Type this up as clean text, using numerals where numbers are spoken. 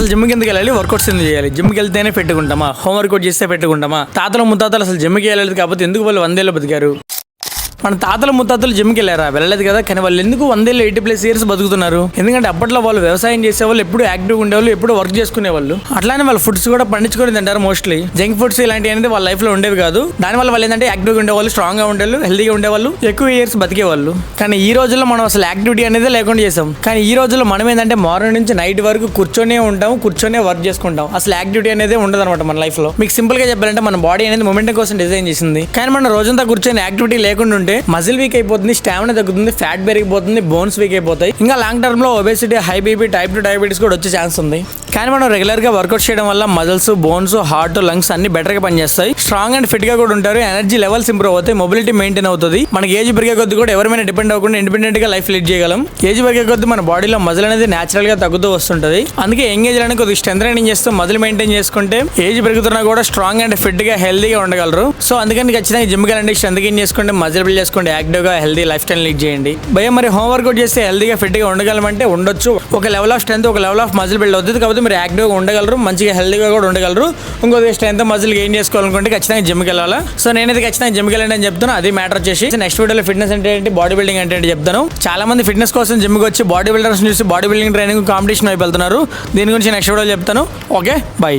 అసలు జిమ్కి ఎందుకు వెళ్ళాలి, వర్కౌట్స్ ఎందుకు చేయాలి? జిమ్కి వెళ్తేనే పెట్టుకుంటామా, హోమ్ వర్కౌట్ చేస్తే పెట్టుకుంటామా? తాతలు ముత్తాతలు అసలు జిమ్కి వెళ్ళలేదు కాబట్టి ఎందుకు వాళ్ళు 100 ఏళ్ళు బతికారు? మన తాతలు ముత్తాతలు జిమ్కి వెళ్ళారా? వెళ్ళలేదు కదా. కానీ వాళ్ళు ఎందుకు 100 ఏళ్ళు 80+ ఇయర్స్ బతుకుతున్నారు? ఎందుకంటే అప్పట్లో వాళ్ళు వ్యవసాయం చేసేవాళ్ళు, ఎప్పుడు యాక్టివ్గా ఉండేవాళ్ళు, ఎప్పుడు వర్క్ చేసుకునేవాళ్ళు. అట్లానే వాళ్ళ ఫుడ్స్ కూడా పండించుకొని తింటారు. మోస్ట్లీ జంక్ ఫుడ్స్ ఇలాంటివి అనేది వాళ్ళ లైఫ్ లో ఉండేవి కాదు. దానివల్ల వాళ్ళు ఏంటంటే యాక్టివ్గా ఉండేవాళ్ళు, స్ట్రాంగ్ గా ఉండేవాళ్ళు, హెల్తీగా ఉండేవాళ్ళు, ఎక్కువ ఇయర్స్ బతికేవాళ్ళు. కానీ ఈ రోజుల్లో మనం అసలు యాక్టివిటీ అనేది లేకుండా చేసాం. కానీ ఈ రోజుల్లో మనం ఏంటంటే మార్నింగ్ నుంచి నైట్ వరకు కూర్చొనే ఉంటాం, కూర్చొనే వర్క్ చేసుకుంటాం. అసలు యాక్టివిటీ అనేది ఉండదు అనమాట మన లైఫ్ లో. మీకు సింపుల్ గా చెప్పాలంటే మన బాడీ అనేది మూమెంట్ కోసం డిజైన్ చేసింది. కానీ మనం రోజంతా కూర్చొని యాక్టివిటీ లేకుండా ఉంటే మజిల్ వీక్ అయిపోతుంది, స్టామినా తగ్గుతుంది, ఫ్యాట్ పెరిగిపోతుంది, బోన్స్ వీక్ అయిపోతాయి. ఇంకా లాంగ్ టర్మ్ లో obesity, high BP, type 2 diabetes కూడా వచ్చే ఛాన్స్ ఉంది. కానీ మనం రెగ్యులర్ గా వర్కౌట్ చేయడం వల్ల మజిల్స్, బోన్స్, హార్ట్, లంగ్స్ అన్ని బెటర్ గా పనిచేస్తాయి. స్ట్రాంగ్ అండ్ ఫిట్ గా కూడా ఉంటారు. ఎనర్జీ లెవెల్స్ ఇంప్రూవ్ అవుతాయి, మొబిలిటీ మెయింటైన్ అవుతుంది. మనకి ఏజ్ పెరిగే కొద్ది కూడా ఎవరి మీద డిపెండ్ అవ్వకుండా ఇండిపెండెంట్ గా లైఫ్ లీడ్ చేయగలం. ఏజ్ పెరిగే కొద్ది మన బాడీలో మజిల్ అనేది నేచురల్ గా తగ్గుతూ వస్తుంటది. అందుకే యంగ్ ఏజ్ లో కొద్దిగా స్ట్రెంత్ ట్రైనింగ్ చేస్తూ మజిల్ మెయింటైన్ చేసుకుంటే ఏజ్ పెరుగుతున్నా కూడా స్ట్రాంగ్ అండ్ ఫిట్ గా హెల్తీగా ఉండగలరు. సో అందుకని ఖచ్చితంగా జిమ్ కి వెళ్ళండి, స్ట్రెంత్ గెయిన్ చేసుకోండి, మజిల్ బిల్డ్ చేసుకోండి, యాక్టివ్ గా హెల్తీ లైఫ్ స్టైల్ లీడ్ చేయండి. భయం మరి హోమ్ వర్కౌట్ చేస్తే హెల్తీగా ఫిట్ గా ఉండగలమంటే ఉండొచ్చు. ఒక లెవెల్ ఆఫ్ స్ట్రెంత్, ఒక లెవెల్ ఆఫ్ మజిల్ బిల్డ్ అవుతుంది. కాబట్టి మీరు యాక్టివ్ గా ఉండగలరు, మంచిగా హెల్తీగా కూడా ఉండగలరు. ఇంకొక స్ట్రెంత్, మజిల్ గెయిన్ చేసుకోవాలనుకుంటే ఖచ్చితంగా జిమ్కి వెళ్ళాలా. సో నేనైతే ఖచ్చితంగా జిమ్కి వెళ్ళండి అని చెప్తాను. అది మ్యాటర్ వచ్చేసి నెక్స్ట్ వీడియోలో ఫిట్నెస్ అంటే ఏంటి, బాడీ బిల్డింగ్ అంటే ఏంటి చెప్తాను. చాలా మంది ఫిట్నెస్ కోసం జిమ్కి వచ్చి బాడీ బిల్డర్స్ చూసి బాడీ బిల్డింగ్ ట్రైనింగ్ కాంపిటీషన్ వైపు వెళ్తున్నారు. దీని గురించి నెక్స్ట్ వీడియోలో చెప్తాను. Okay, by.